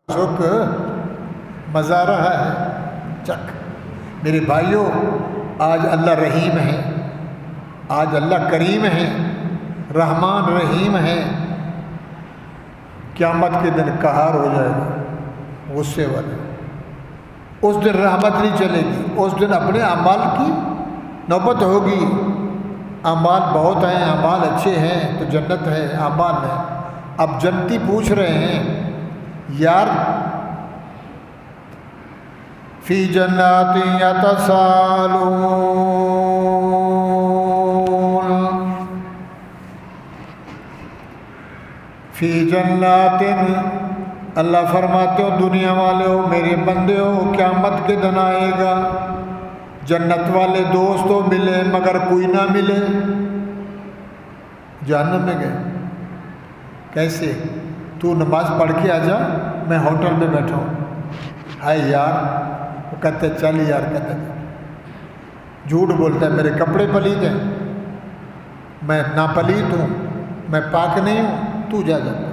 سکھ مزہ رہا ہے چک۔ میرے بھائیوں، آج اللہ رحیم ہے، آج اللہ کریم ہے، رحمان رحیم ہے۔ قیامت کے دن قہار ہو جائے گا غصے والے، اس دن رحمت نہیں چلے گی، اس دن اپنے اعمال کی نوبت ہوگی۔ اعمال بہت ہیں، اعمال اچھے ہیں تو جنت ہے، اعمال ہے۔ اب جنتی پوچھ رہے ہیں یار فی جنات یتسالون، فی جنات، اللہ فرماتے ہو دنیا والے ہو میرے بندے ہو، قیامت کے دن آئے گا، جنت والے دوستوں ملے مگر کوئی نہ ملے، جہنم میں گئے۔ کیسے؟ تو نماز پڑھ کے آ جا، میں ہوٹل میں بیٹھا ہوں، ہائے یار، وہ کہتے چل یار، کہتے جھوٹ بولتا ہے، میرے کپڑے پلید ہیں، میں ناپلید ہوں، میں پاک نہیں ہوں، تو جا جاتا،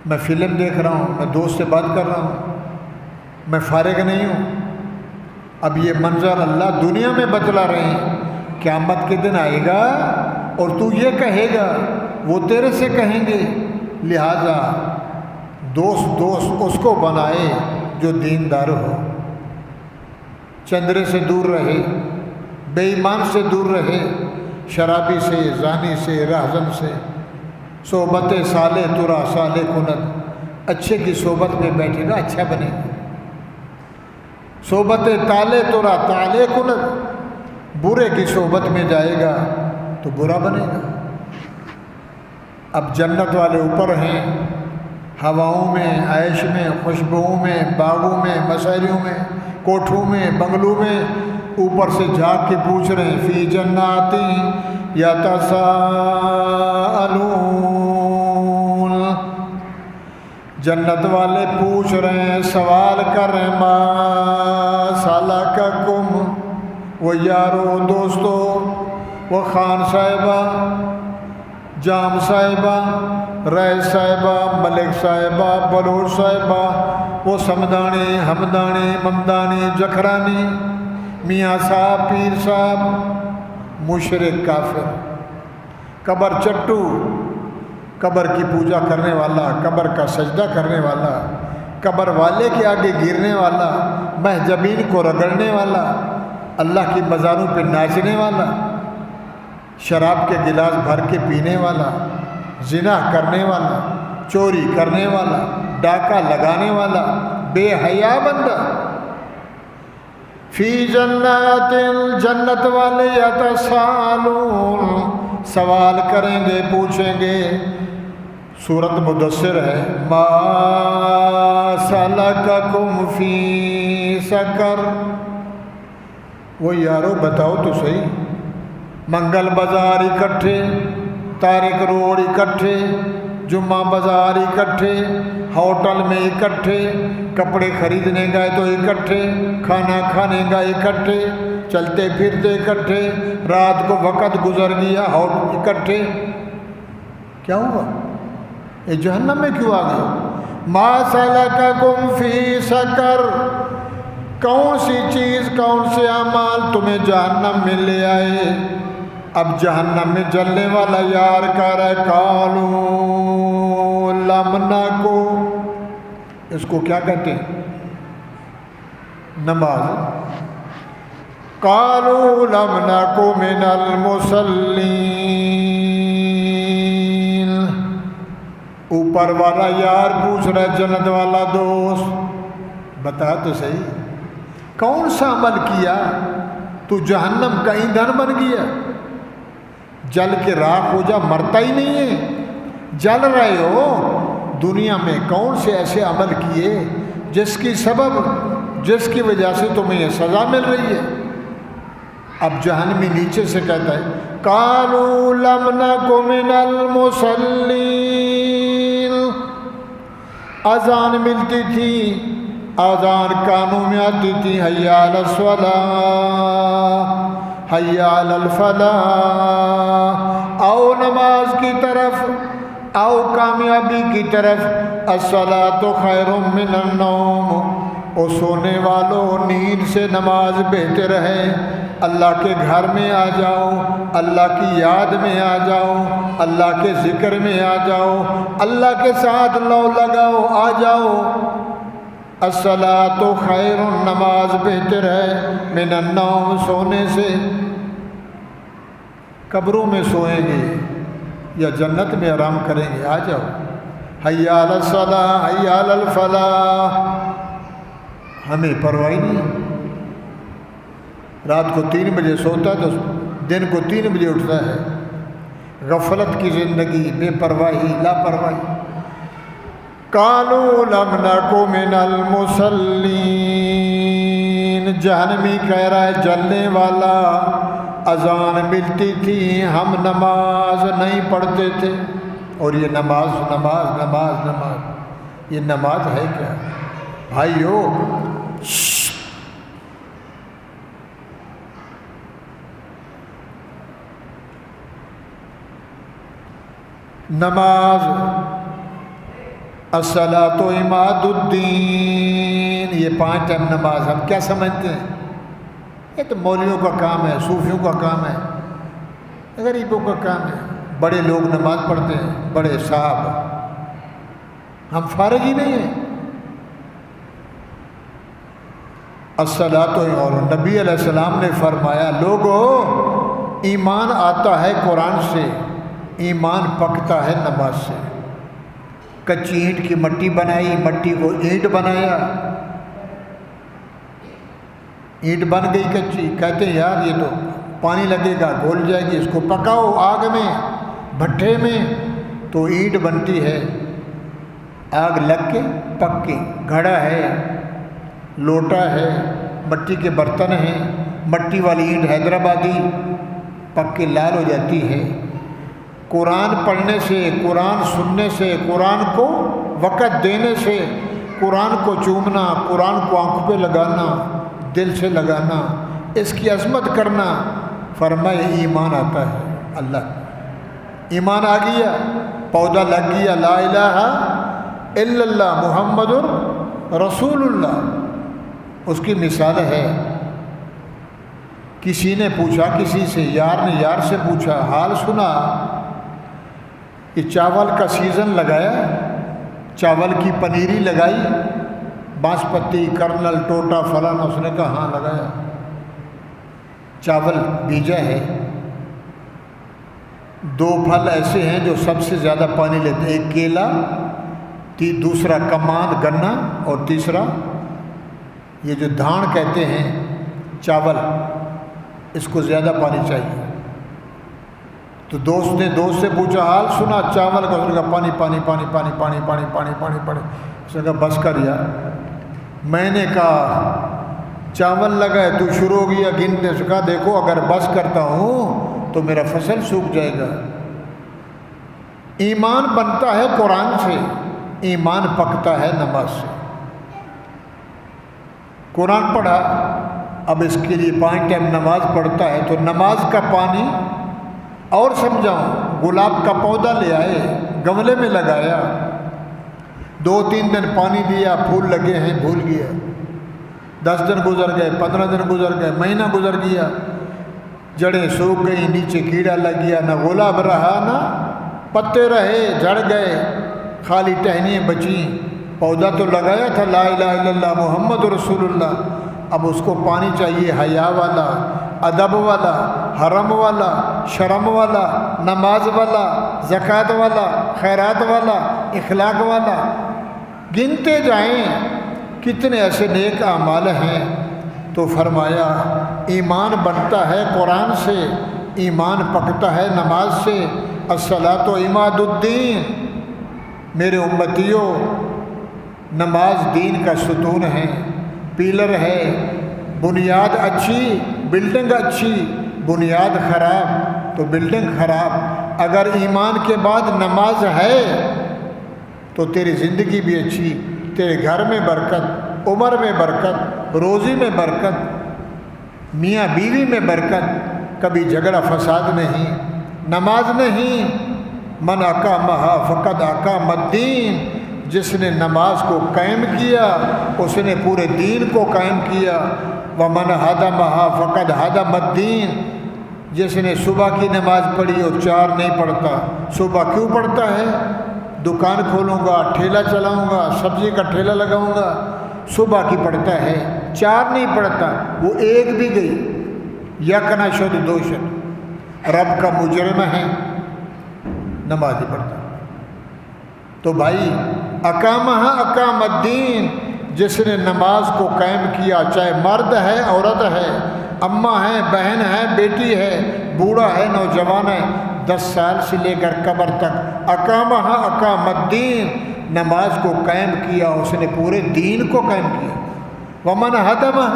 میں فلم دیکھ رہا ہوں، میں دوست سے بات کر رہا ہوں، میں فارغ نہیں ہوں۔ اب یہ منظر اللہ دنیا میں بتلا رہے ہیں، قیامت کے دن آئے گا اور تو یہ کہے گا، وہ تیرے سے کہیں گے۔ لہذا دوست اس کو بنائے جو دیندار ہو، چندرے سے دور رہے، بے ایمان سے دور رہے، شرابی سے، زانی سے، راہزن سے۔ صحبت صالح ترا صالح کند، اچھے کی صحبت میں بیٹھے گا اچھا بنے گا۔ صحبت تالے ترا تالے کند، برے کی صحبت میں جائے گا تو برا بنے گا۔ اب جنت والے اوپر ہیں، ہواؤں میں، عیش میں، خوشبوؤں میں، باغوں میں، مشاعریوں میں، کوٹھوں میں، بنگلوں میں، اوپر سے جھانک کے پوچھ رہے ہیں فی جنات یتساءلون، جنت والے پوچھ رہے ہیں، سوال کر رہے ہیں، ما سلککم، وہ یارو دوستو، وہ خان صاحبہ، جام صاحبہ، رئیس صاحبہ، ملک صاحبہ، بلوچ صاحبہ، وہ سمدانی، ہمدانی، ممدانی، جکھرانی، میاں صاحب، پیر صاحب، مشرک کافر، قبر چٹو، قبر کی پوجا کرنے والا، قبر کا سجدہ کرنے والا، قبر والے کے آگے گرنے والا، محجبین کو رگڑنے والا، اللہ کی مزاروں پہ ناچنے والا، شراب کے گلاس بھر کے پینے والا، زنا کرنے والا، چوری کرنے والا، ڈاکہ لگانے والا، بے حیا بندہ۔ فی جنات، جنت والے یتسالون، سوال کریں گے، پوچھیں گے۔ سورۃ مدثر ہے، ما سلککم فی سقر، وہ یارو بتاؤ تو صحیح، منگل بازار اکٹھے، طارق روڈ اکٹھے، جمعہ بازار اکٹھے، ہوٹل میں اکٹھے، کپڑے خریدنے گئے تو اکٹھے، کھانا کھانے گئے اکٹھے، چلتے پھرتے اکٹھے، رات کو وقت گزر گیا اکٹھے، کیا ہوا؟ یہ جہنم میں کیوں آ گئے؟ ما سلککم فی سقر، کون سی چیز، کون سے اعمال تمہیں جہنم میں لے آئے؟ اب جہنم میں جلنے والا یار کہہ رہا ہے، قالوا لم نکو، اس کو کیا کہتے ہیں؟ نماز۔ قالوا لم نکو من المصلین، اوپر والا یار پوچھ رہا ہے جنت والا دوست، بتا تو صحیح کون سا عمل کیا تو جہنم کا ایندھن بن گیا؟ جل کے راکھ ہو جا، مرتا ہی نہیں ہے، جل رہے ہو۔ دنیا میں کون سے ایسے عمل کیے جس کی سبب، جس کی وجہ سے تمہیں یہ سزا مل رہی ہے؟ اب جہنمی نیچے سے کہتا ہے، قالوا لم نک من المصلین، اذان ملتی تھی، اذان کانوں میں آتی تھی، حی علی الصلاۃ، حی علی الفلاح، آؤ نماز کی طرف، آؤ کامیابی کی طرف۔ الصلاۃ خیر من النوم، او سونے والوں نیند سے نماز بہتر ہے۔ اللہ کے گھر میں آ جاؤ، اللہ کی یاد میں آ جاؤ، اللہ کے ذکر میں آ جاؤ، اللہ کے ساتھ لو لگاؤ، آ جاؤ۔ الصلاۃ خیر، نماز بہتر ہے، من النوم، سونے سے۔ قبروں میں سوئیں گے یا جنت میں آرام کریں گے؟ آ جاؤ۔ حی علی الصلاۃ، حی علی الفلاح۔ ہمیں پرواہ نہیں، رات کو 3 بجے سوتا ہے تو دن کو 3 بجے اٹھتا ہے۔ غفلت کی زندگی، بے پرواہی، لاپرواہی۔ قالوا لم نک من المصلین، جہنمی کہہ رہا ہے جلنے والا، اذان ملتی تھی ہم نماز نہیں پڑھتے تھے۔ اور یہ نماز نماز نماز نماز، یہ نماز ہے کیا بھائیو؟ نماز الصلاۃ عماد الدین، یہ 5 ٹائم نماز ہم کیا سمجھتے ہیں؟ یہ تو مولویوں کا کام ہے، صوفیوں کا کام ہے، غریبوں کا کام ہے۔ بڑے لوگ نماز پڑھتے ہیں، بڑے صاحب، ہم فارغ ہی نہیں ہیں۔ الصلاۃ، اور نبی علیہ السلام نے فرمایا لوگو، ایمان آتا ہے قرآن سے، ایمان پکتا ہے نماز سے۔ کچی اینٹ کی مٹی بنائی، مٹی کو اینٹ بنایا، اینٹ بن گئی کچی، کہتے ہیں یار یہ تو پانی لگے گا گھل جائے گی، اس کو پکاؤ آگ میں، بھٹے میں، تو اینٹ بنتی ہے۔ آگ لگ کے پک کے، گھڑا ہے، لوٹا ہے، مٹی کے برتن ہیں، مٹی والی اینٹ حیدرآبادی پک کے لال ہو جاتی ہے۔ قرآن پڑھنے سے، قرآن سننے سے، قرآن کو وقت دینے سے، قرآن کو چومنا، قرآن کو آنکھوں پہ لگانا، دل سے لگانا، اس کی عظمت کرنا، فرمائے ایمان آتا ہے۔ اللہ ایمان آ گیا، پودا لگ گیا، لا الہ الا اللہ محمد رسول اللہ۔ اس کی مثال ہے، کسی نے پوچھا کسی سے، یار نے یار سے پوچھا، حال سنا کہ چاول کا سیزن لگایا، چاول کی پنیری لگائی، باسمتی، کرنل، ٹوٹا، فلانا؟ اس نے کہا ہاں لگایا۔ چاول بیجا ہے۔ 2 پھل ایسے ہیں جو سب سے زیادہ پانی لیتے ہیں، ایک کیلا، دوسرا کمان گنا، اور تیسرا یہ جو دھان کہتے ہیں چاول، اس کو زیادہ پانی چاہیے۔ تو دوست نے دوست سے پوچھا حال سنا چاول کا؟ اس نے کہا پانی پانی پانی پانی پانی پانی پانی پانی پانی۔ اس نے کہا بس کر یار، میں نے کہا چاول لگا ہے، تو شروع ہو گیا گنتے۔ اس نے کہا دیکھو اگر بس کرتا ہوں تو میرا فصل سوکھ جائے گا۔ ایمان بنتا ہے قرآن سے، ایمان پکتا ہے نماز سے۔ قرآن پڑھا، اب اس کے لیے 5 ٹائم نماز پڑھتا ہے، تو نماز کا پانی اور سمجھاؤں، گلاب کا پودا لے آئے، گملے میں لگایا، 2-3 دن پانی دیا، پھول لگے ہیں، بھول گیا۔ 10 دن گزر گئے، 15 دن گزر گئے، مہینہ گزر گیا، جڑیں سوکھ گئی، نیچے کیڑا لگ گیا، نہ گلاب رہا نہ پتے رہے، جھڑ گئے، خالی ٹہنیاں بچیں۔ پودا تو لگایا تھا لا الہ الا اللہ محمد رسول اللہ، اب اس کو پانی چاہیے حیا والا، ادب والا، حرم والا، شرم والا، نماز والا، زکوٰۃ والا، خیرات والا، اخلاق والا۔ گنتے جائیں کتنے ایسے نیک اعمال ہیں۔ تو فرمایا ایمان بنتا ہے قرآن سے، ایمان پکتا ہے نماز سے۔ الصلاۃ عماد الدین، میرے امتیوں، نماز دین کا ستون ہے، پیلر ہے۔ بنیاد اچھی، بلڈنگ اچھی، بنیاد خراب تو بلڈنگ خراب۔ اگر ایمان کے بعد نماز ہے تو تیری زندگی بھی اچھی، تیرے گھر میں برکت، عمر میں برکت، روزی میں برکت، میاں بیوی میں برکت، کبھی جھگڑا فساد نہیں، نماز نہیں، من اقامہا فقد اقام الدین، جس نے نماز کو قائم کیا اس نے پورے دین کو قائم کیا۔ ومن ہدمہا فقد ہدم الدین، جس نے صبح کی نماز پڑھی اور 4 نہیں پڑھتا۔ صبح کیوں پڑھتا ہے؟ دکان کھولوں گا، ٹھیلا چلاؤں گا، سبزی کا ٹھیلا لگاؤں گا، صبح کی پڑھتا ہے، 4 نہیں پڑھتا، وہ 1 بھی گئی، یک نہ شد 2 شد، رب کا مجرم ہے، نماز ہی پڑھتا۔ تو بھائی اقامہ اقام الدین، جس نے نماز کو قائم کیا، چاہے مرد ہے عورت ہے، اماں ہے بہن ہے بیٹی ہے بوڑھا ہے نوجوان ہے، 10 سال سے لے کر قبر تک، اقامہ اقام الدین، نماز کو قائم کیا، اس نے پورے دین کو قائم کیا۔ ومن ہدمہ،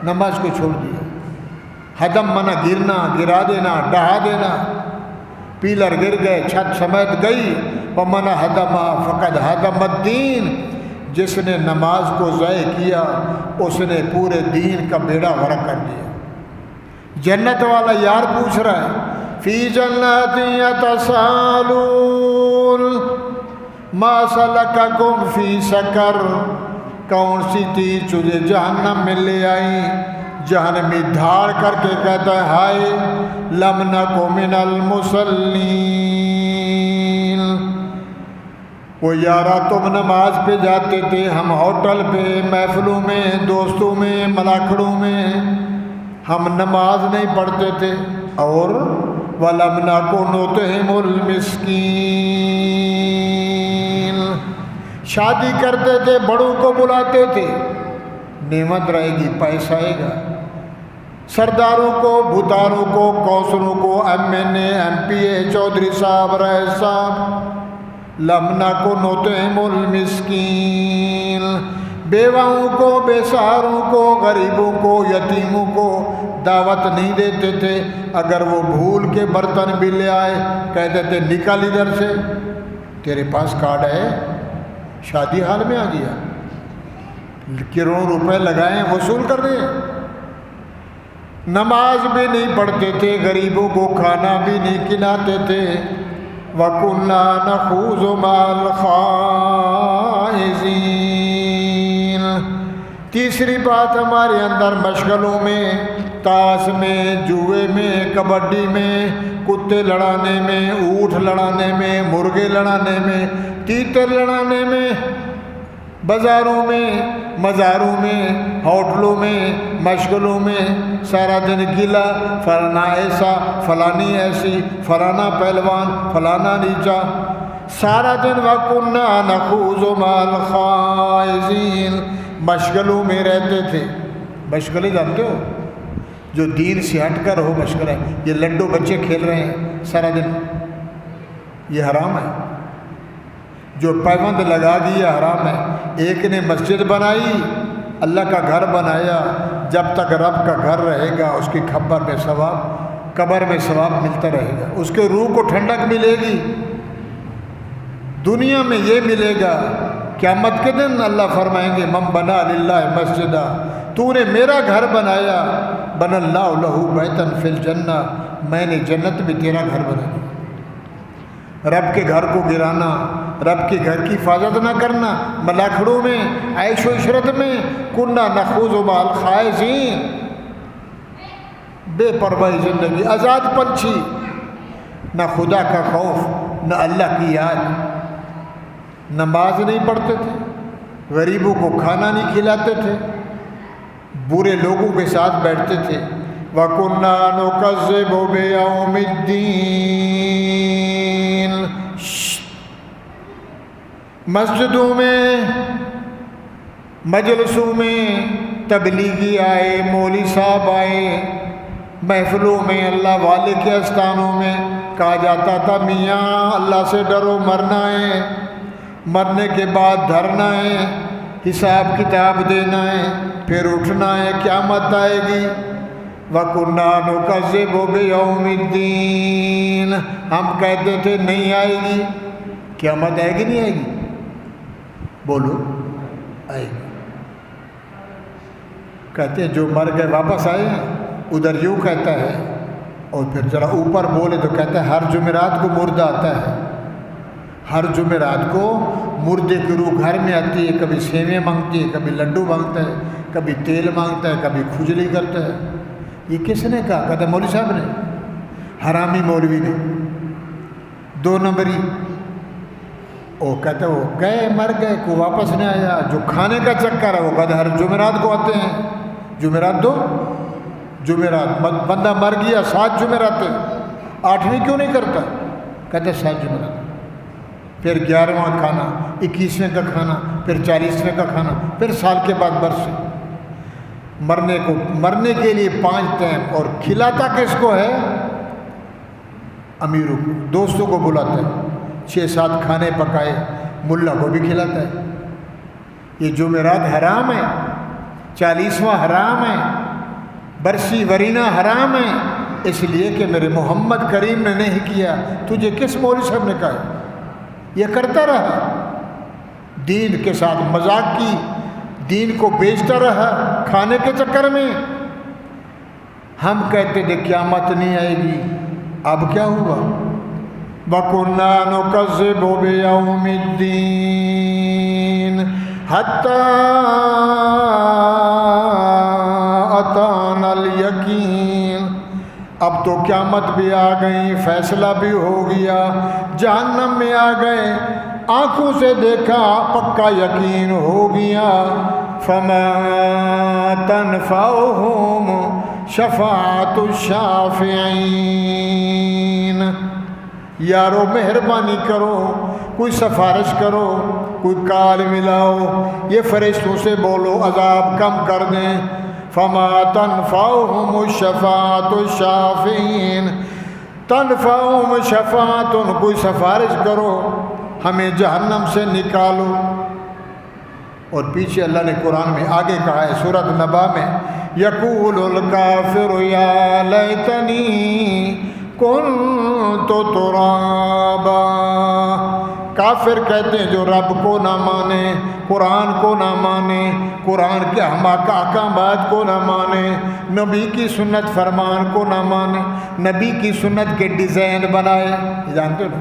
نماز کو چھوڑ دیا۔ ہدم منع گرنا، گرا دینا، ڈہا دینا، پیلر گر گئے، چھت سمیت گئی۔ ومن ہدمہ فقد ہدم الدین، جس نے نماز کو ضائع کیا اس نے پورے دین کا بیڑا غرق کر دیا۔ جنت والا یار پوچھ رہا ہے، فی جنات یتساءلون ما سلککم فی سقر، کون سی چیز تجھے جہنم میں لے آئی؟ جہنمی دھاڑ کر کے کہتا ہے، ہائے لم نک من المصلین، وہ یارا تم نماز پہ جاتے تھے، ہم ہوٹل پہ، محفلوں میں، دوستوں میں، ملاکڑوں میں، ہم نماز نہیں پڑھتے تھے، اور وَلَمْ نَكُ نُطْعِمُ الْمِسْكِينَ، شادی کرتے تھے، بڑوں کو بلاتے تھے، نعمت رہے گی، پیسہ آئے گا، سرداروں کو، بھوتاروں کو، کونسلوں کو، MNA MPA چودھری صاحب، رئیس صاحب، لم نکو نطعم المسکین، بیواؤں کو، بے سہاروں کو، غریبوں کو، یتیموں کو دعوت نہیں دیتے تھے۔ اگر وہ بھول کے برتن بھی لے آئے کہتے تھے نکال ادھر سے، تیرے پاس کارڈ ہے، شادی حال میں آ گیا، کروڑوں روپے لگائے وصول کر رہے ہیں۔ نماز بھی نہیں پڑھتے تھے، غریبوں کو کھانا بھی نہیں کھلاتے تھے۔ وَكُنَّا نَخُوضُ مَعَ الْخَائِضِينَ، تیسری بات ہمارے اندر مشغلوں میں، تاش میں، جوئے میں، کبڈی میں، کتے لڑانے میں، اونٹ لڑانے میں، مرغے لڑانے میں، تیتر لڑانے میں، بازاروں میں، مزاروں میں، ہوٹلوں میں، مشغلوں میں، سارا دن گلا، فلانا ایسا، فلانی ایسی، فلانا پہلوان، فلانا نیچا، سارا دن وَكُنَّا نَخُوضُ مَعَ الْخَائِضِينَ، مشغلوں میں رہتے تھے۔ مشغلیں جانتے ہو جو دین سے ہٹ کر ہو مشغلہ، یہ لڈو بچے کھیل رہے ہیں سارا دن، یہ حرام ہے۔ جو پابند لگا دیا حرام ہے۔ ایک نے مسجد بنائی، اللہ کا گھر بنایا، جب تک رب کا گھر رہے گا اس کی قبر میں ثواب ملتا رہے گا، اس کے روح کو ٹھنڈک ملے گی، دنیا میں یہ ملے گا۔ قیامت کے دن اللہ فرمائیں گے من بنا للہ مسجدہ، تو نے میرا گھر بنایا، بنا اللہ لہ بیتن فی الجنہ، میں نے جنت میں تیرا گھر بنایا۔ رب کے گھر کو گرانا، رب کے گھر کی حفاظت نہ کرنا، ملاکھڑوں میں، عیش و عشرت میں، کنّا نخوض مع الخائضین، بے پرواہی زندگی، آزاد پنچھی، نہ خدا کا خوف، نہ اللہ کی یاد۔ نماز نہیں پڑھتے تھے، غریبوں کو کھانا نہیں کھلاتے تھے، برے لوگوں کے ساتھ بیٹھتے تھے۔ وَكُنَّا نُكَذِّبُ بِيَوْمِ الدِّينِ، مسجدوں میں، مجلسوں میں تبلیغی آئے، مولوی صاحب آئے، محفلوں میں، اللہ والے کے استانوں میں کہا جاتا تھا میاں اللہ سے ڈرو، مرنا ہے، مرنے کے بعد دھرنا ہے، حساب کتاب دینا ہے، پھر اٹھنا ہے، قیامت آئے گی۔ وَكُنَّا نُكَذِّبُ بِيَوْمِ الدِّينِ، ہم کہتے تھے نہیں آئے گی، قیامت آئے گی نہیں آئے گی؟ بولو آئے گی۔ کہتے ہیں جو مر گئے واپس آئے ہیں، ادھر یوں کہتا ہے اور پھر ذرا اوپر بولے تو کہتا ہے ہر جمعرات کو مردہ آتا ہے، ہر جمعرات کو مردے کی روح گھر میں آتی ہے، کبھی سیویں مانگتی ہے، کبھی لڈو مانگتا ہے، کبھی تیل مانگتا ہے، کبھی کھجلی کرتا ہے۔ یہ کس نے کہا؟ کہتا ہے مولوی صاحب نے، حرامی مولوی نے، 2 نمبری۔ وہ کہتا ہے وہ گئے مر گئے، کوئی واپس نہیں آیا۔ جو کھانے کا چکر ہے وہ کہتا ہے ہر جمعرات کو آتے ہیں، جمعرات 2 جمعرات، بندہ مر گیا 7 جمعرات، 8ویں کیوں نہیں کرتا؟ کہتا ہے 7 جمعرات، پھر 11واں کھانا، 21ویں کا کھانا، پھر 40ویں کا کھانا، پھر سال کے بعد برس۔ مرنے کے لیے 5 ٹائم، اور کھلاتا کس کو ہے؟ امیروں کو، دوستوں کو بلاتا ہے، 6-7 کھانے پکائے، ملا کو بھی کھلاتا ہے۔ یہ جمعرات حرام ہے، 40واں حرام ہے، برسی ورینہ حرام ہے، اس لیے کہ میرے محمد کریم نے نہیں کیا۔ تجھے کس مولوی صاحب نے کہا؟ یہ کرتا رہا، دین کے ساتھ مذاق کی، دین کو بیچتا رہا کھانے کے چکر میں۔ ہم کہتے تھے قیامت نہیں آئے گی، اب کیا ہوا؟ وَكُنَّا نُكَذِّبُ بِيَوْمِ الدِّينِ حَتَّى أَتَانَا الْيَقِينُ۔ اب تو قیامت بھی آ گئی، فیصلہ بھی ہو گیا، جہنم میں آ گئے، آنکھوں سے دیکھا، پکا یقین ہو گیا۔ فَمَا تَنْفَعُهُمْ شَفَاعَةُ الشَّافِعِينَ۔ یارو مہربانی کرو، کوئی سفارش کرو، کوئی کال ملاؤ، یہ فرشتوں سے بولو عذاب کم کر دیں۔ فَمَا تَنْفَعُهُمُ الشَّفَاعَةُ الشَّافِعِينَ، تنفعهم شفاعۃ، کوئی سفارش کرو، ہمیں جہنم سے نکالو۔ اور پیچھے اللہ نے قرآن میں آگے کہا ہے سورۃ نبا میں، یقول الکافر یا لیتنی کنت ترابا۔ کافر کہتے ہیں جو رب کو نہ مانے، قرآن کو نہ مانے، قرآن کے احکامات کو نہ مانے، نبی کی سنت فرمان کو نہ مانے، نبی کی سنت کے ڈیزائن بنائے۔ جانتے ہو نا،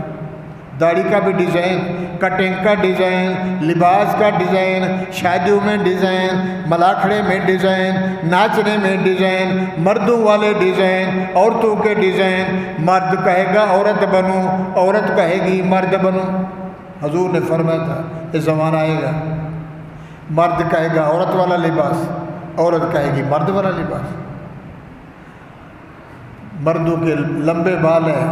داڑھی کا بھی ڈیزائن، کٹنگ کا ڈیزائن، لباس کا ڈیزائن، شادیوں میں ڈیزائن، ملاکھڑے میں ڈیزائن، ناچنے میں ڈیزائن، مردوں والے ڈیزائن، عورتوں کے ڈیزائن۔ مرد کہے گا عورت بنو، عورت کہے گی مرد بنو۔ حضور نے فرمایا تھا یہ زمانہ آئے گا، مرد کہے گا عورت والا لباس، عورت کہے گی مرد والا لباس۔ مردوں کے لمبے بال ہیں،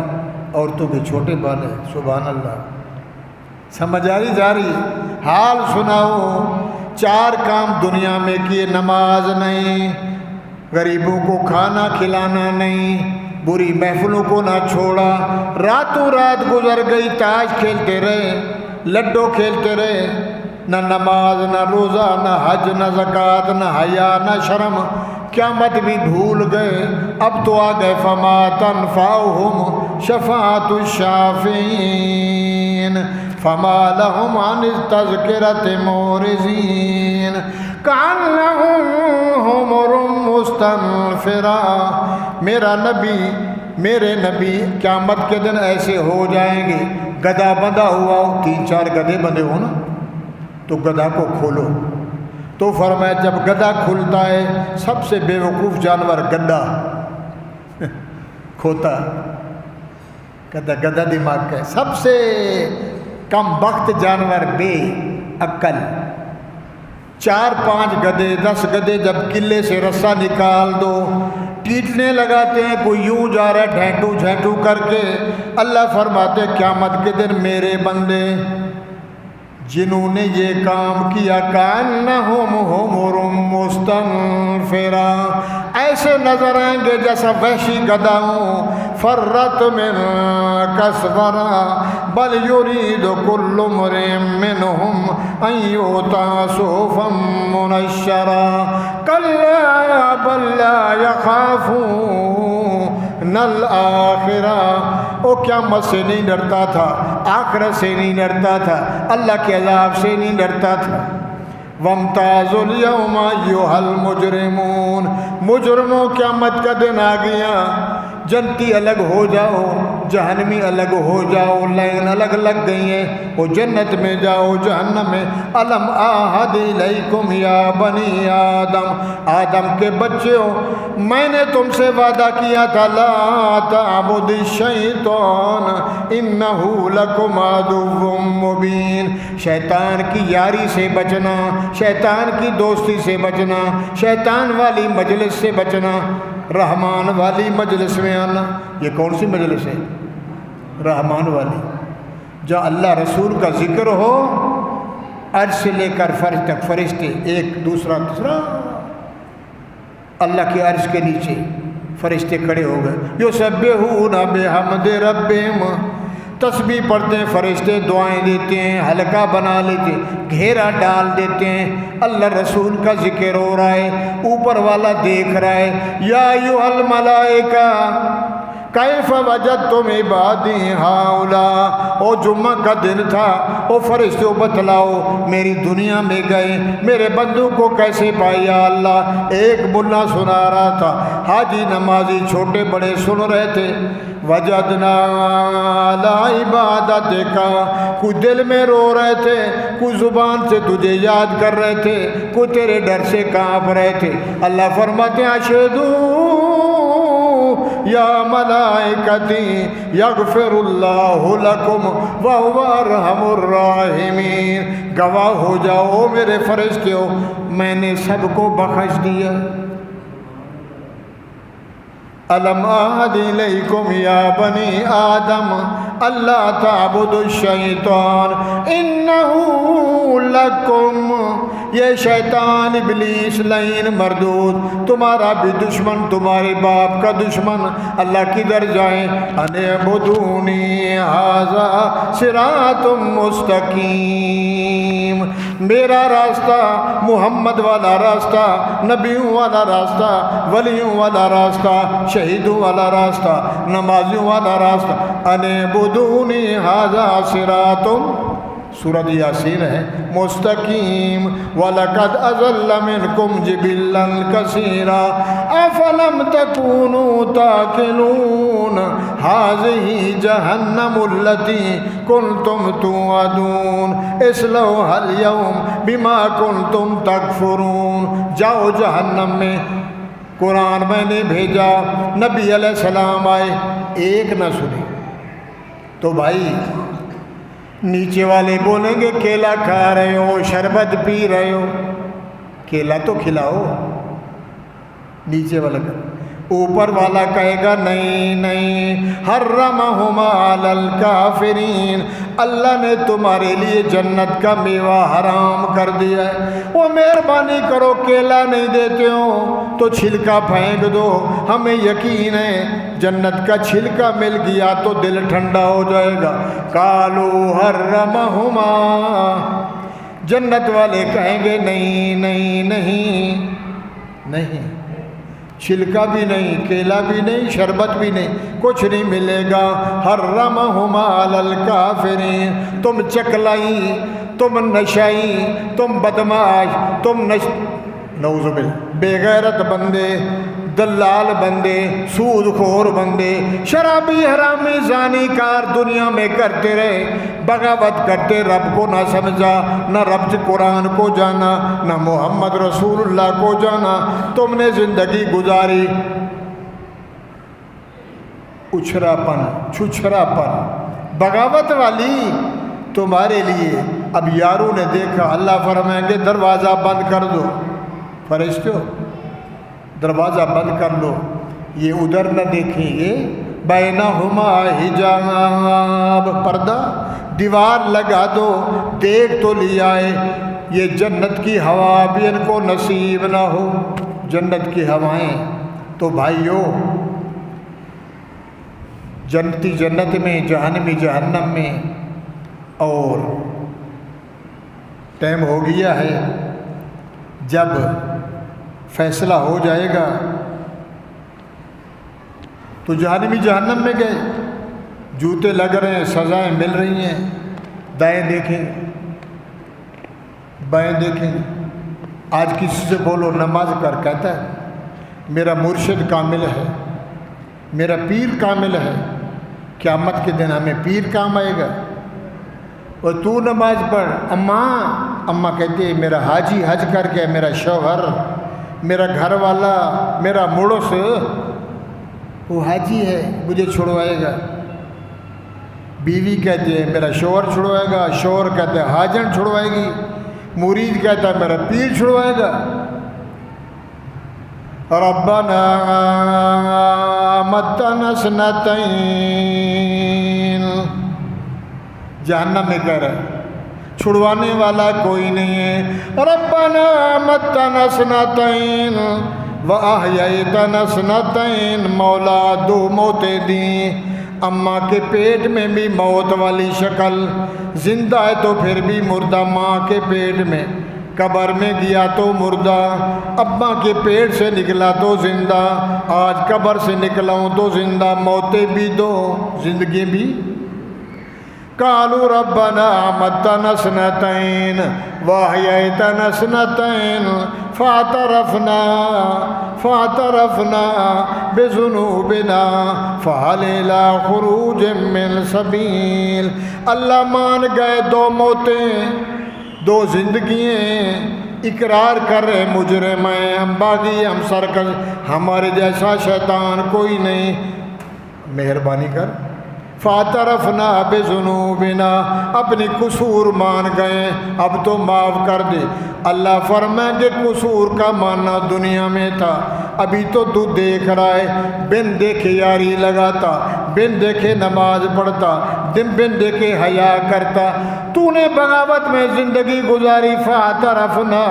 عورتوں کے چھوٹے بال ہیں۔ سبحان اللہ، سمجھ آ رہی جا رہی؟ حال سناؤ، 4 کام دنیا میں کیے، نماز نہیں، غریبوں کو کھانا کھلانا نہیں، بری محفلوں کو نہ چھوڑا، راتوں رات گزر گئی، تاش کھیلتے رہے، لڈو کھیلتے رہے، نہ نماز نہ روزہ نہ حج نہ زکوٰۃ نہ حیا نہ شرم، قیامت بھی بھول گئے۔ اب تو آ گئے فما تنفعهم شفاعۃ الشافعین فما لهم عن التذکرۃ معرضین کأنہم حمر مستنفرہ۔ میرا نبی، میرے نبی قیامت کے دن ایسے ہو جائیں گے، گدھا بندھا ہوا ہو، 3-4 گدھے بندھے ہو نا، تو گدھا کو کھولو، تو فرمایا جب گدھا کھلتا ہے، سب سے بے وقوف جانور گدھا کھوتا، کہتا گدھا دماغ کا ہے، سب سے کم بخت جانور بے عقل۔ 4-5 گدھے 10 گدھے جب قلعے سے رسا نکال دو، ٹیٹنے لگاتے ہیں، کوئی یوں جا رہا ہے ڈھینٹو جھینٹو کر کے، اللہ فرماتے قیامت کے دن میرے بندے جنہوں نے یہ کام کیا، کأنہم حمر مستنفرہ، ایسے نظر آئیں گے جیسا وحشی گدھا ہوں، فرت من کسورہ بل یرید کل امرئ منہم ان یؤتی صحفا منشرہ کلا بل لا یخافون الآخرہ۔ وہ قیامت سے نہیں ڈرتا تھا، آخرت سے نہیں ڈرتا تھا، اللہ کے عذاب سے نہیں ڈرتا تھا۔ وَامْتَازُوا الْيَوْمَ أَيُّهَا الْمُجْرِمُونَ، مجرموں قیامت کا دن آ گیا، جنتی الگ ہو جاؤ، جہنمی الگ ہو جاؤ، لائن الگ لگ گئی ہے، وہ جنت میں جاؤ جہنم میں۔ الم آہد الیکم یا بنی آدم، آدم کے بچوں میں نے تم سے وعدہ کیا تھا، لا تعبد الشیطان انہ لکم عدو مبین، شیطان کی یاری سے بچنا، شیطان کی دوستی سے بچنا، شیطان والی مجلس سے بچنا، رحمان والی مجلس میں آنا۔ یہ کون سی مجلس ہے؟ رحمان والی، جہاں اللہ رسول کا ذکر ہو، عرش سے لے کر فرش تک فرشتے ایک دوسرا تیسرا، اللہ کے عرش کے نیچے فرشتے کھڑے ہو گئے، یسبحون بحمد ربہم، تسبیح پڑھتے ہیں فرشتے، دعائیں دیتے ہیں، حلقہ بنا لیتے ہیں، گھیرا ڈال دیتے ہیں، اللہ رسول کا ذکر ہو رہا ہے، اوپر والا دیکھ رہا ہے۔ یا ایھا الملائکہ کیف وجدتم عبادی ہؤلاء، او جمعہ کا دن تھا، او فرشتوں بتلاؤ میری دنیا میں گئے میرے بندوں کو کیسے پائی یا اللہ۔ ایک ملا سنا رہا تھا، حاجی نمازی چھوٹے بڑے سن رہے تھے، وجدنا علی عبادتک، کوئی دل میں رو رہے تھے، کوئی زبان سے تجھے یاد کر رہے تھے، کوئی تیرے ڈر سے کانپ رہے تھے۔ اللہ فرماتے ہیں اشہدوا یا ملائکتی یغفر اللہ لکم وہو ارحم الراحمین، گواہ ہو جاؤ میرے فرشتوں میں نے سب کو بخش دیا۔ الم اعہد الیکم یا بنی آدم اللہ تعبدوا الشیطان انہ لکم، یہ شیطان ابلیس لعین مردود تمہارا بھی دشمن، تمہارے باپ کا دشمن، اللہ کدھر جائیں؟ ان اعبدونی ھذا صراط مستقیم، میرا راستہ محمد والا راستہ، نبیوں والا راستہ، ولیوں والا راستہ، شہیدوں والا راستہ، نمازیوں والا راستہ، ان اعبدونی ھذا صراط، سورۃ یاسین ہے، مستقیم۔ وَلَقَدْ أَضَلَّ مِنْكُمْ جِبِلًّا كَثِيرًا أَفَلَمْ تَكُونُوا تَعْقِلُونَ هَٰذِهِ جَهَنَّمُ الَّتِي كُنْتُمْ تُوعَدُونَ اصْلَوْهَا الْيَوْمَ بِمَا كُنْتُمْ تَكْفُرُونَ، جاؤ جہنم میں۔ قرآن میں نے بھیجا، نبی علیہ السلام آئے، ایک نہ سنے تو بھائی نیچے والے بولیں گے کیلا کھا رہے ہو، شربت پی رہے ہو، کیلا تو کھلاؤ، نیچے والا اوپر والا کہے گا نہیں نہیں، حرمہما علی الکافرین، اللہ نے تمہارے لیے جنت کا میوہ حرام کر دیا ہے، وہ مہربانی کرو کیلا نہیں دیتے ہو تو چھلکا پھینک دو، ہمیں یقین ہے جنت کا چھلکا مل گیا تو دل ٹھنڈا ہو جائے گا۔ قالوا حرمہما، جنت والے کہیں گے نہیں نہیں نہیں نہیں، چھلکا بھی نہیں، کیلا بھی نہیں، شربت بھی نہیں، کچھ نہیں ملے گا۔ حرمہما علی الکافرین، تم چکلائی، تم نشائی، تم بدمعاش، تم نعوذ باللہ بے غیرت بندے، دلال بندے، سود خور بندے، شرابی حرامی زانی کار دنیا میں کرتے رہے، بغاوت کرتے، رب کو نہ سمجھا، نہ رب سے قرآن کو جانا، نہ محمد رسول اللہ کو جانا، تم نے زندگی گزاری اچھرا پن، چھچھرا پن، بغاوت والی تمہارے لیے۔ اب یاروں نے دیکھا، اللہ فرمائیں گے دروازہ بند کر دو، فرشتوں دروازہ بند کر لو، یہ ادھر نہ دیکھیں گے، بینہما حجاب، پردہ دیوار لگا دو، دیکھ تو لیا ہے، یہ جنت کی ہوا بھی ان کو نصیب نہ ہو، جنت کی ہوائیں۔ تو بھائیو، جنتی جنت میں، جہنمی جہنم میں، اور ٹائم ہو گیا ہے جب فیصلہ ہو جائے گا تو جہنمی جہنم میں گئے، جوتے لگ رہے ہیں، سزائیں مل رہی ہیں، دائیں دیکھیں بائیں دیکھیں۔ آج کسی سے بولو نماز کر، کہتا ہے میرا مرشد کامل ہے، میرا پیر کامل ہے، قیامت کے دن ہمیں پیر کام آئے گا۔ اور تو نماز پڑھ، اماں کہتی ہے میرا حاجی حج کر کے، میرا شوہر، میرا گھر والا، میرا مڑس وہ حاجی ہے، مجھے چھڑوائے گا۔ بیوی کہتی ہے میرا شوہر چھڑوائے گا، شوہر کہتے ہیں حاجن چھڑوائے گی، مرید کہتا ہے میرا پیر چھڑوائے گا۔ ربنا متنا سنتین، جہنم میں کہہ رہا ہے چھڑوانے والا کوئی نہیں ہے۔ ربنا متنا سنتین واحییتنا سنتین، مولا دو موتیں دیں، اماں کے پیٹ میں بھی موت والی شکل، زندہ ہے تو پھر بھی مردہ، ماں کے پیٹ میں، قبر میں گیا تو مردہ، ابا کے پیٹ سے نکلا تو زندہ، آج قبر سے نکلا ہوں تو زندہ، موتیں بھی دو زندگی بھی۔ قالوا ربنا متنا سنتین واحییتنا سنتین فاعترفنا بذنوبنا فهل الى خروج من سبیل۔ اللہ مان گئے دو موتیں، دو زندگیاں، اقرار کر رہے مجرم ہیں، ہم باغی، ہم سرکش، ہمارے جیسا شیطان کوئی نہیں، مہربانی کر۔ فاعترفنا بذنوبنا، اپنی قصور مان گئے، اب تو معاف کر دے۔ اللہ فرمائے کہ قصور کا ماننا دنیا میں تھا، ابھی تو دیکھ رہا ہے، بن دیکھے یاری لگاتا، بن دیکھے نماز پڑھتا، بن دیکھے حیا کرتا، تو نے بغاوت میں زندگی گزاری۔ فاعترفنا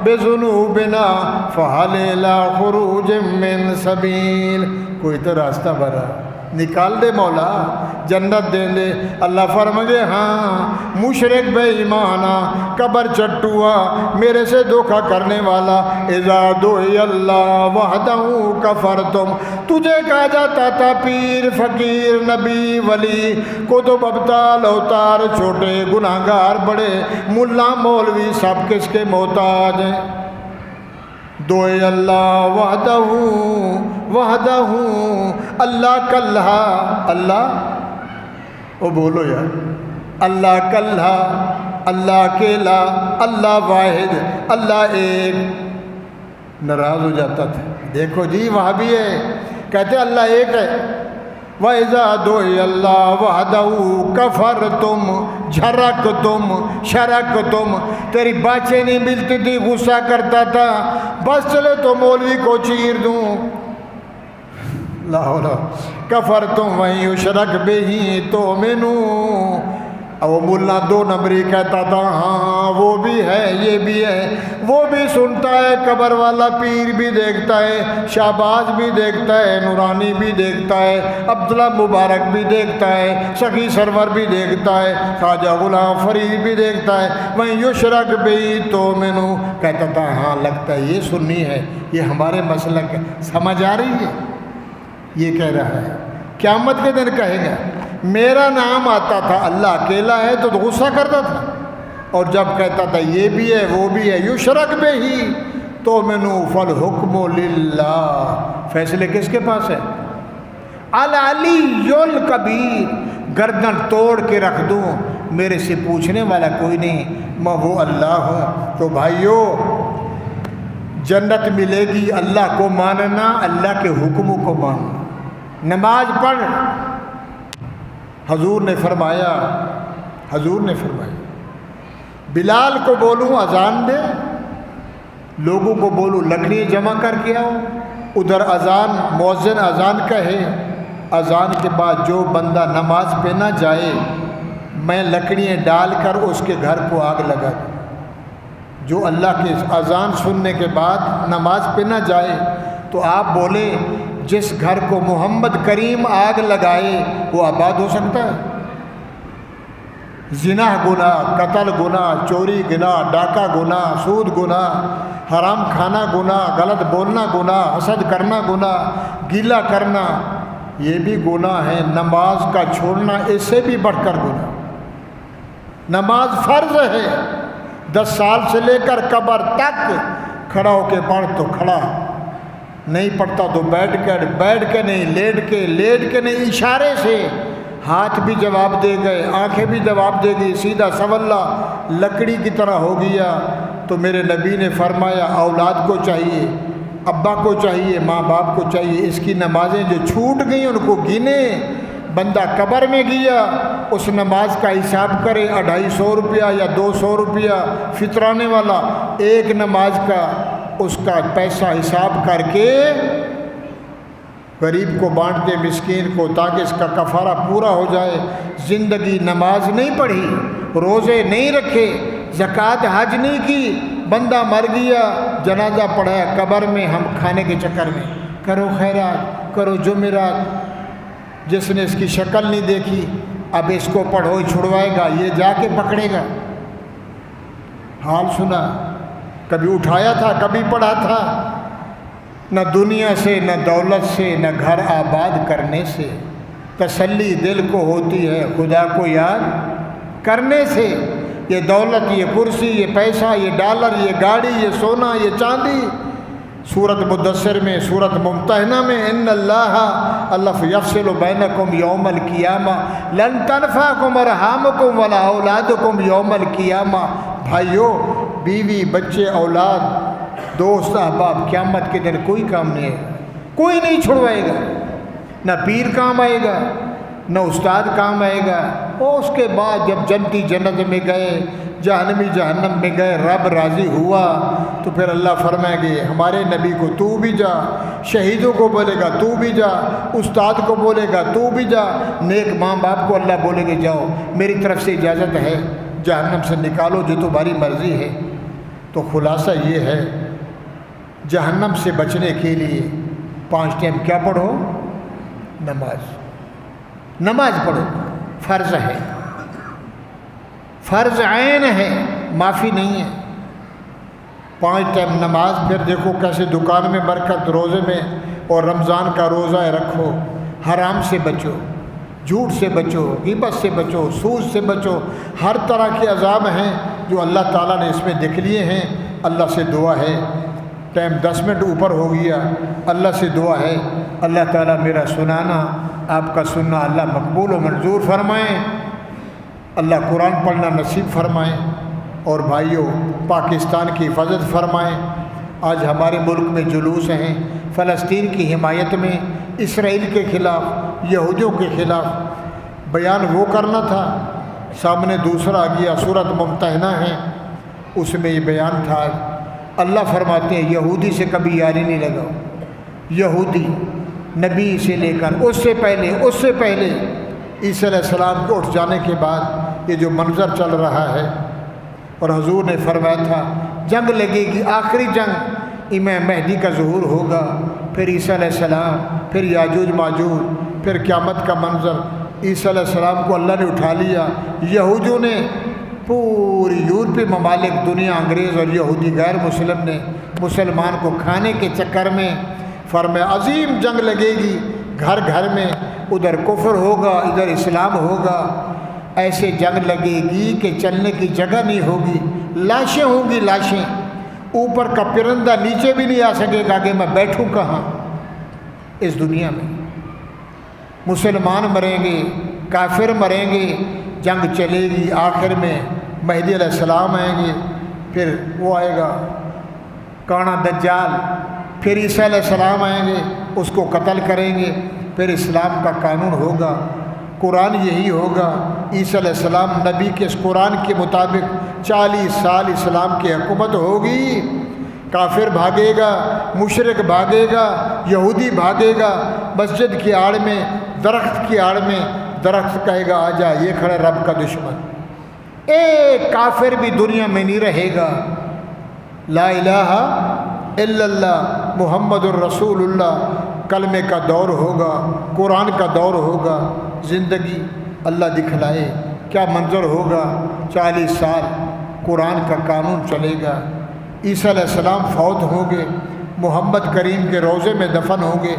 بذنوبنا فهل الى خروج من سبیل، کوئی تو راستہ بھرا، نکال دے مولا، جنت دے دے۔ اللہ فرمائے ہاں مشرک بے ایمانا، قبر چٹوا، میرے سے دھوکہ کرنے والا، اذا دعی اللہ وحدہ کفرتم، تجھے کہا جاتا تھا پیر، فقیر، نبی، ولی، کتب، ابطال، اوتار، چھوٹے گناہگار، بڑے، ملا، مولوی، سب کس کے محتاج ہیں؟ دوئے اللہ وحدہ اللہ کلھا، اللہ او بولو یار، اللہ کلھا، اللہ اکیلا، اللہ واحد، اللہ ایک۔ ناراض ہو جاتا تھا، دیکھو جی وہاں بھی ہے، کہتے اللہ ایک ہے۔ وَإِذَا دُعِيَ اللَّهُ وَحْدَهُ كَفَرْتُمْ، جھرکتم، شرکتم، تیری باتیں نہیں ملتی تھی، غصہ کرتا تھا، بس چلے تو مولوی کو چیر دوں، لا حول کفرتم وَإِن يُشْرَكْ بِهِ تُؤْمِنُوا۔ وہ ملا دو نمبری کہتا تھا ہاں وہ بھی ہے، یہ بھی ہے، وہ بھی سنتا ہے، قبر والا پیر بھی دیکھتا ہے، شہباز بھی دیکھتا ہے، نورانی بھی دیکھتا ہے، عبداللہ مبارک بھی دیکھتا ہے، سخی سرور بھی دیکھتا ہے، خواجہ غلام فرید بھی دیکھتا ہے، وہیں یشرک بھی تو مینو، کہتا تھا ہاں لگتا ہے یہ سنی ہے، یہ ہمارے مسلک ہے، سمجھ آ رہی ہے؟ یہ کہہ رہا ہے قیامت کے دن کہے گا میرا نام آتا تھا اللہ اکیلا ہے تو غصہ کرتا تھا، اور جب کہتا تھا یہ بھی ہے وہ بھی ہے، یشرک بہ تو منو فالحکم للہ، فیصلے کس کے پاس ہے؟ العلی الکبیر، گردن توڑ کے رکھ دوں، میرے سے پوچھنے والا کوئی نہیں، میں وہ اللہ ہوں۔ تو بھائیو جنت ملے گی اللہ کو ماننا، اللہ کے حکموں کو ماننا، نماز پڑھ۔ حضور نے فرمایا بلال کو بولوں اذان دے، لوگوں کو بولوں لکڑی جمع کر کے آؤ، ادھر اذان، مؤذن اذان کہے، اذان کے بعد جو بندہ نماز پہ نہ جائے میں لکڑیاں ڈال کر اس کے گھر کو آگ لگا دوں۔ جو اللہ کے اذان سننے کے بعد نماز پہ نہ جائے تو آپ بولے جس گھر کو محمد کریم آگ لگائے وہ آباد ہو سکتا ہے؟ زنا گناہ، قتل گناہ، چوری گناہ، ڈاکہ گناہ، سود گناہ، حرام کھانا گناہ، غلط بولنا گناہ، حسد کرنا گناہ، گیلا کرنا یہ بھی گناہ ہے، نماز کا چھوڑنا اس سے بھی بڑھ کر گناہ۔ نماز فرض ہے، 10 سال سے لے کر قبر تک کھڑا ہو کے پڑھ تو کھڑا، نہیں پڑھتا تو بیٹھ کے نہیں، لیٹ کے نہیں، اشارے سے ہاتھ بھی جواب دے گئے، آنکھیں بھی جواب دے گئی، سیدھا سولا لکڑی کی طرح ہو گیا۔ تو میرے نبی نے فرمایا اولاد کو چاہیے، ابا کو چاہیے، ماں باپ کو چاہیے اس کی نمازیں جو چھوٹ گئیں ان کو گنے۔ بندہ قبر میں گیا، اس نماز کا حساب کرے، 250 روپیہ یا 200 روپیہ فطرانے والا، ایک نماز کا اس کا پیسہ حساب کر کے غریب کو بانٹ دے، مسکین کو، تاکہ اس کا کفارہ پورا ہو جائے۔ زندگی نماز نہیں پڑھی، روزے نہیں رکھے، زکوٰۃ حج نہیں کی، بندہ مر گیا، جنازہ پڑھایا قبر میں، ہم کھانے کے چکر میں کرو خیرات، کرو جمعرات۔ جس نے اس کی شکل نہیں دیکھی اب اس کو پڑھو چھڑوائے گا، یہ جا کے پکڑے گا۔ حال سنا، کبھی اٹھایا تھا، کبھی پڑھا تھا، نہ دنیا سے، نہ دولت سے، نہ گھر آباد کرنے سے، تسلی دل کو ہوتی ہے خدا کو یاد کرنے سے۔ یہ دولت، یہ کرسی، یہ پیسہ، یہ ڈالر، یہ گاڑی، یہ سونا، یہ چاندی، سورۃ مدثر میں، سورۃ ممتحنہ میں، ان اللہ یفصل بینکم یوم القیامہ لن تنفعکم ارحامکم ولا اولادکم یوم القیامہ۔ بھائیو، بیوی، بچے، اولاد، دوست، احباب، قیامت کے دن کوئی کام نہیں ہے، کوئی نہیں چھڑوائے گا، نہ پیر کام آئے گا، نہ استاد کام آئے گا۔ اور اس کے بعد جب جنتی جنت میں گئے، جہنمی جہنم میں گئے، رب راضی ہوا تو پھر اللہ فرمائے گے ہمارے نبی کو تو بھی جا، شہیدوں کو بولے گا تو بھی جا، استاد کو بولے گا تو بھی جا، نیک ماں باپ کو اللہ بولے گے جاؤ، میری طرف سے اجازت ہے، جہنم سے نکالو جو تمہاری مرضی ہے۔ تو خلاصہ یہ ہے، جہنم سے بچنے کے لیے 5 ٹائم کیا پڑھو؟ نماز پڑھو، فرض ہے، فرض عین ہے، معافی نہیں ہے۔ 5 ٹائم نماز، پھر دیکھو کیسے دکان میں برکت، روزے میں، اور رمضان کا روزہ رکھو، حرام سے بچو، جھوٹ سے بچو، غیبت سے بچو، سود سے بچو، ہر طرح کے عذاب ہیں جو اللہ تعالیٰ نے اس میں لکھ لیے ہیں۔ اللہ سے دعا ہے، ٹائم 10 منٹ اوپر ہو گیا، اللہ سے دعا ہے اللہ تعالیٰ میرا سنانا، آپ کا سننا اللہ مقبول و منظور فرمائیں، اللہ قرآن پڑھنا نصیب فرمائیں، اور بھائیوں پاکستان کی حفاظت فرمائیں۔ آج ہمارے ملک میں جلوس ہیں فلسطین کی حمایت میں، اسرائیل کے خلاف، یہودیوں کے خلاف۔ بیان وہ کرنا تھا، سامنے دوسرا آ گیا، سورۃ ممتحنہ ہے، اس میں یہ بیان تھا۔ اللہ فرماتے ہیں یہودی سے کبھی یاری نہیں لگاؤ۔ یہودی نبی سے لے کر اس سے پہلے عیسیٰ علیہ السلام کے اٹھ جانے کے بعد یہ جو منظر چل رہا ہے، اور حضور نے فرمایا تھا جنگ لگے گی، آخری جنگ، امام مہدی کا ظہور ہوگا، پھر عیسیٰ علیہ السلام، پھر یاجوج ماجوج، پھر قیامت کا منظر۔ عیسیٰ علیہ السلام کو اللہ نے اٹھا لیا، یہودیوں نے، پوری یورپی ممالک، دنیا، انگریز اور یہودی غیر مسلم نے مسلمان کو کھانے کے چکر میں فرمایا عظیم جنگ لگے گی، گھر گھر میں، ادھر کفر ہوگا، ادھر اسلام ہوگا، ایسے جنگ لگے گی کہ چلنے کی جگہ نہیں ہوگی، لاشیں ہوں گی، لاشیں، اوپر کا پرندہ نیچے بھی نہیں آ سکے گا کہ میں بیٹھوں کہاں اس دنیا میں۔ مسلمان مریں گے، کافر مریں گے، جنگ چلے گی، آخر میں مہدی علیہ السلام آئیں گے، پھر وہ آئے گا کانا دجال، پھر عیسیٰ علیہ السلام آئیں گے، اس کو قتل کریں گے، پھر اسلام کا قانون ہوگا، قرآن یہی ہوگا۔ عیسیٰ علیہ السلام نبی کے اس قرآن کے مطابق 40 سال اسلام کی حکومت ہوگی۔ کافر بھاگے گا، مشرک بھاگے گا، یہودی بھاگے گا، مسجد کی آڑ میں، درخت کی آڑ میں، درخت کہے گا آ جا، یہ کھڑا رب کا دشمن، ایک کافر بھی دنیا میں نہیں رہے گا۔ لا الہ الا اللہ محمد الرسول اللہ، کلمے کا دور ہوگا، قرآن کا دور ہوگا، زندگی اللہ دکھلائے کیا منظر ہوگا۔ 40 سال قرآن کا قانون چلے گا، عیسیٰ علیہ السلام فوت ہوں گے، محمد کریم کے روضے میں دفن ہوں گے،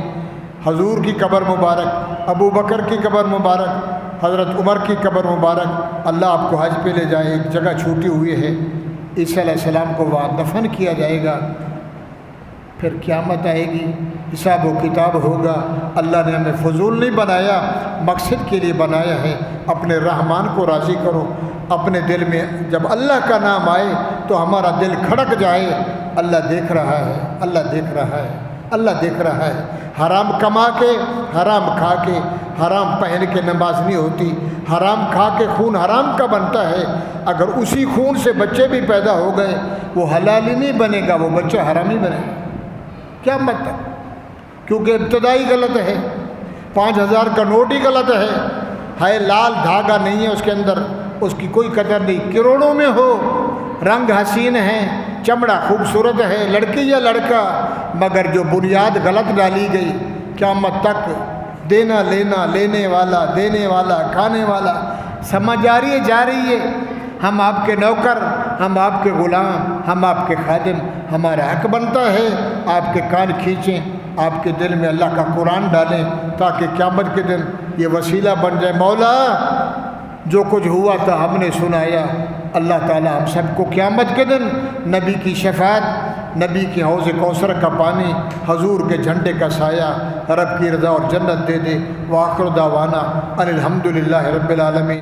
حضور کی قبر مبارک، ابو بکر کی قبر مبارک، حضرت عمر کی قبر مبارک، اللہ آپ کو حج پہ لے جائے، ایک جگہ چھوٹی ہوئی ہے، عیسیٰ علیہ السلام کو وہاں دفن کیا جائے گا۔ پھر قیامت آئے گی، حساب و کتاب ہوگا۔ اللہ نے ہمیں فضول نہیں بنایا، مقصد کے لیے بنایا ہے۔ اپنے رحمان کو راضی کرو۔ اپنے دل میں جب اللہ کا نام آئے تو ہمارا دل کھڑک جائے، اللہ دیکھ رہا ہے، اللہ دیکھ رہا ہے، اللہ دیکھ رہا ہے۔ حرام کما کے، حرام کھا کے، حرام پہن کے نماز نہیں ہوتی۔ حرام کھا کے خون حرام کا بنتا ہے۔ اگر اسی خون سے بچے بھی پیدا ہو گئے، وہ حلال ہی نہیں بنے گا، وہ بچہ حرامی بنے گا کیا مطلب؟ کیونکہ ابتدائی غلط ہے، 5000 کا نوٹ ہی غلط ہے لال دھاگا نہیں ہے اس کے اندر، اس کی کوئی قدر نہیں۔ کروڑوں میں ہو، رنگ حسین ہے، چمڑا خوبصورت ہے، لڑکی یا لڑکا، مگر جو بنیاد غلط ڈالی گئی، قیامت تک دینا لینا، لینے والا، دینے والا، کھانے والا، سمجھ آ رہی ہے، جا رہی ہے۔ ہم آپ کے نوکر، ہم آپ کے غلام، ہم آپ کے خادم، ہمارا حق بنتا ہے آپ کے کان کھینچیں، آپ کے دل میں اللہ کا قرآن ڈالیں، تاکہ قیامت کے دن یہ وسیلہ بن جائے۔ مولا جو کچھ ہوا تھا ہم نے سنایا، اللہ تعالی ہم سب کو قیامت کے دن نبی کی شفاعت، نبی کے حوض کوثر کا پانی، حضور کے جھنڈے کا سایہ، رب کی رضا اور جنت دے دے۔ وآخر دعوانا ان الحمد للہ رب العالمین۔